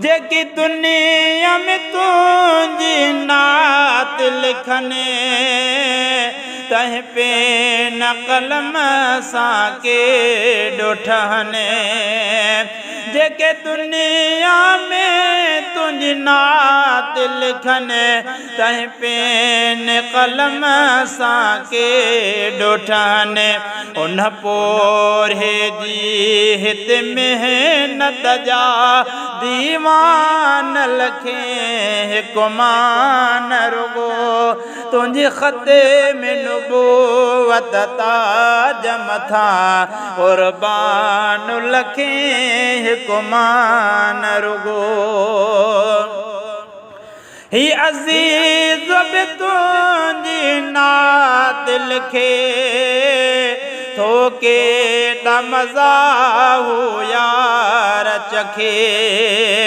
जेकी दुनिया में तुझी नात लिखने तह पे न कलम सां के डोठने जेके दुनिया में तुझी नात लिखने तह पे न कलम सां के डोठने उन पोरे जी हित मेहनत जा दीवान लखे हिकु मान रुगो तुझे खते में नुबूवत ताज मथा कुर्बान लखे हिकु मान रुगो ही अज़ीज़ बि तुझी नात लिखे थोके ॾ मज़ा हो यार चखे।